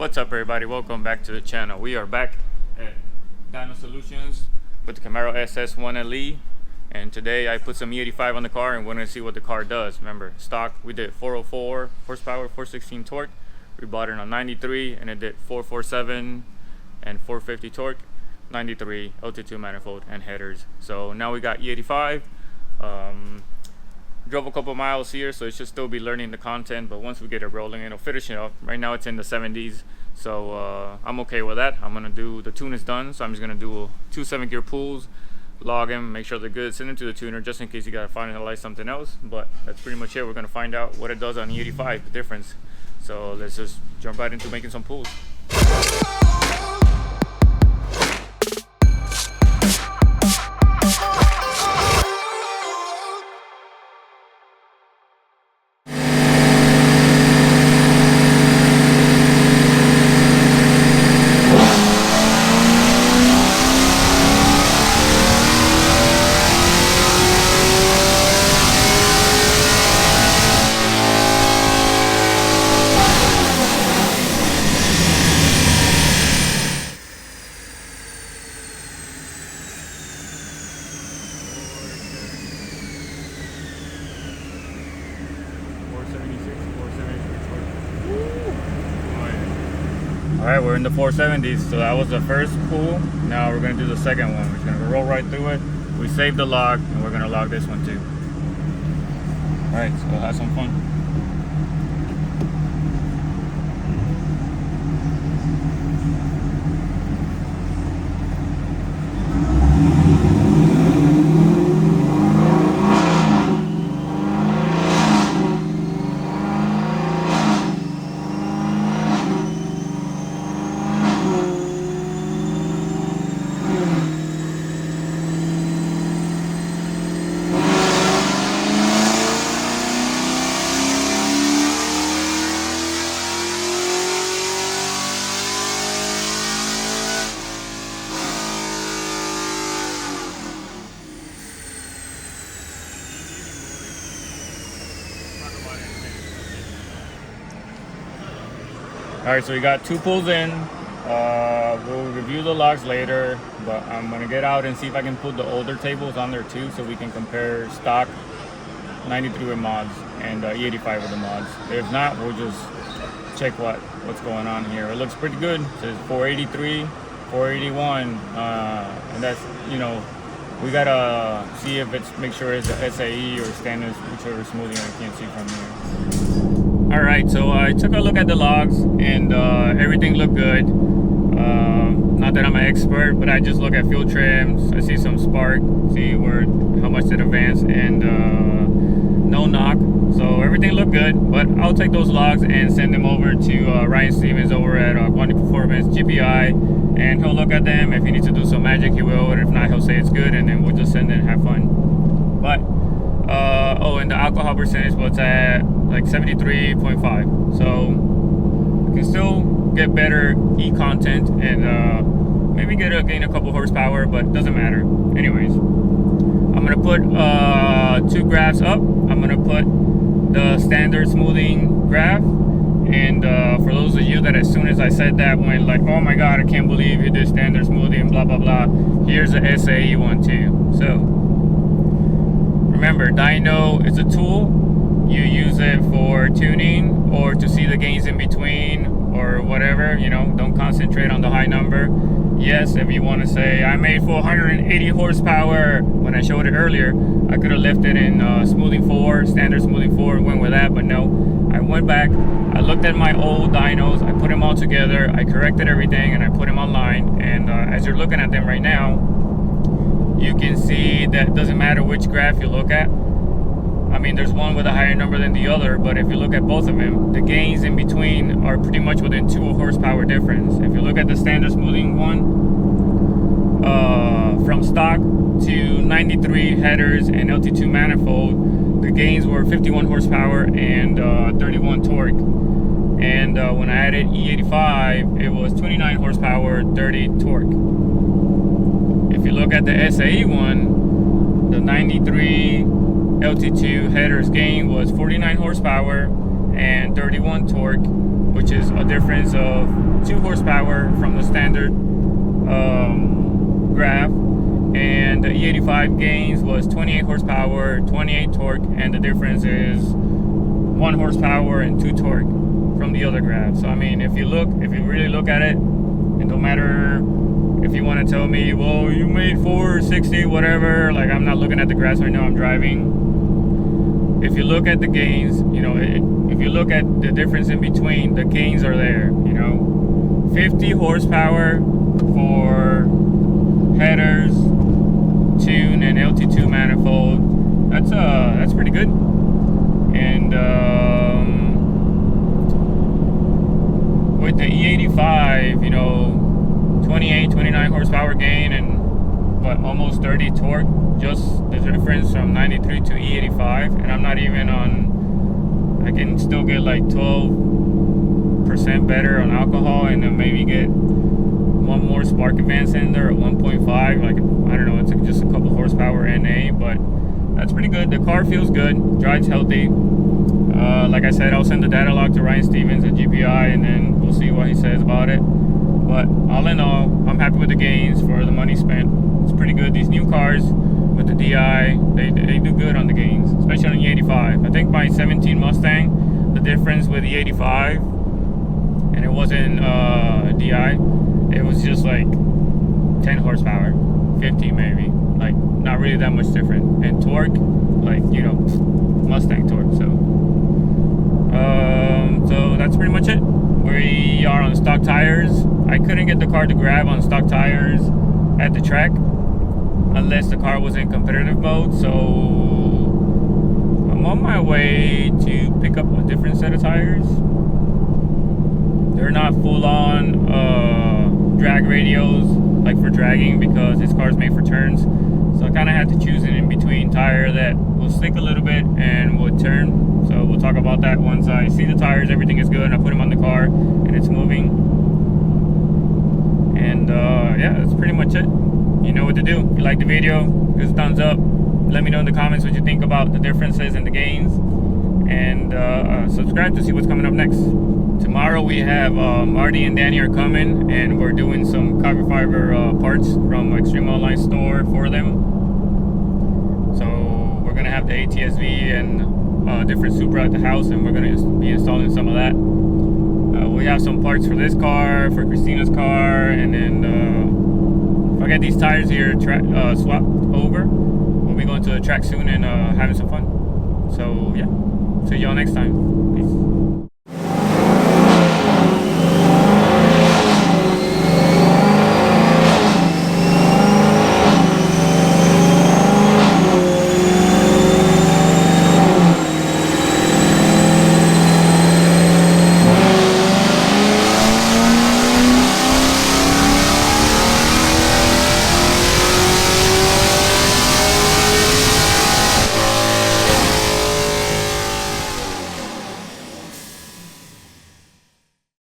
What's up, everybody? Welcome back to the channel. We are back at Dyno Solutions with the Camaro SS 1LE, and today I put some e85 on the car and we're going to see what the car does. Remember, stock we did 404 horsepower, 416 torque. We bought it on 93 and it did 447 and 450 torque, 93 LT2 manifold and headers. So now we got e85. Drove a couple miles here, so it should still be learning the content, but once we get it rolling, it'll finish it up. Right now it's in the 70s, so I'm okay with that. I'm gonna do, the tune is done, so I'm just gonna do 2 7-gear pulls, log them, make sure they're good, send them to the tuner just in case you gotta finalize something else. But that's pretty much it. We're gonna find out what it does on e85, the difference. So let's just jump right into making some pulls. Alright, we're in the 470s, so that was the first pull. Now we're going to do the second one. We're just going to roll right through it. We saved the log, and we're going to log this one too. Alright, so we'll have some fun. Alright, so we got 2 pulls in. We'll review the logs later, but I'm going to get out and see if I can put the older tables on there too, so we can compare stock 93 with mods and e85 with the mods. If not, we'll just check what's going on here. It looks pretty good. It says 483, 481, and that's, you know, we gotta see if it's, make sure it's a SAE or standard, whichever smoothing I can't see from here. Alright, so I took a look at the logs and everything looked good. Not that I'm an expert, but I just look at fuel trims. I see some spark, see how much it advanced, and no knock. So everything looked good, but I'll take those logs and send them over to Ryan Stevens over at Quantity Performance GPI, and he'll look at them. If he needs to do some magic, he will, and if not, he'll say it's good, and then we'll just send it and have fun. But oh, and the alcohol percentage was at like 73.5, so we can still get better e-content and maybe gain a couple horsepower, but it doesn't matter. Anyways, I'm gonna put 2 graphs up. I'm gonna put the standard smoothing graph, and for those of you that as soon as I said that went like, oh my god, I can't believe you did standard smoothing, blah blah blah, here's the SAE one too. So remember, dyno is a tool. You use it for tuning or to see the gains in between or whatever, you know. Don't concentrate on the high number. Yes, if you want to say I made 480 horsepower when I showed it earlier, I could have left it in smoothing 4, standard smoothing 4, and went with that, but no. I went back, I looked at my old dynos, I put them all together, I corrected everything, and I put them online. And as you're looking at them right now, you can see that it doesn't matter which graph you look at. I mean, there's one with a higher number than the other, but if you look at both of them, the gains in between are pretty much within 2 horsepower difference. If you look at the standard smoothing one, from stock to 93 headers and LT2 manifold, the gains were 51 horsepower and 31 torque. And when I added e85, it was 29 horsepower, 30 torque. If you look at the SAE one, the 93 LT2 headers gain was 49 horsepower and 31 torque, which is a difference of 2 horsepower from the standard graph, and the E85 gains was 28 horsepower, 28 torque, and the difference is 1 horsepower and 2 torque from the other graph. So I mean, if you really look at it, and no matter if you want to tell me, well, you made 460, whatever, like, I'm not looking at the graphs right now, I'm driving. If you look at the gains, you know, if you look at the difference in between, the gains are there, you know. 50 horsepower for headers, tune, and LT2 manifold. That's pretty good. And with the E85, you know, 28, 29 horsepower gain and almost 30 torque, just the difference from 93 to E85, and I'm not even on, I can still get like 12% better on alcohol, and then maybe get one more spark advance in there at 1.5, like, I don't know, it's like just a couple horsepower NA, but that's pretty good. The car feels good, drives healthy. Like I said, I'll send the data log to Ryan Stevens at GPI, and then we'll see what he says about it. But all in all, I'm happy with the gains for the money spent. It's pretty good. These new cars with the DI, they do good on the gains, especially on the E85. I think my 17 Mustang, the difference with the E85, and it wasn't DI, it was just like 10 horsepower, 50 maybe, like not really that much different. And torque, like, you know, Mustang torque. So that's pretty much it. We are on stock tires. I couldn't get the car to grab on stock tires at the track unless the car was in competitive mode, so I'm on my way to pick up a different set of tires. They're not full-on drag radials like for dragging, because this car is made for turns, so I kind of had to choose an in-between tire that will stick a little bit and will turn. So we'll talk about that once I see the tires, everything is good, and I put them on the car and it's moving. And yeah, that's pretty much it. You know what to do. If you like the video, give us a thumbs up. Let me know in the comments what you think about the differences and the gains. And subscribe to see what's coming up next. Tomorrow we have Marty and Danny are coming, and we're doing some carbon fiber parts from Extreme Online store for them. So we're gonna have the ATSV and different Supra at the house, and we're gonna be installing some of that. We have some parts for this car, for Christina's car, and then if I get these tires here swapped over, we'll be going to the track soon and having some fun. So yeah, see y'all next time.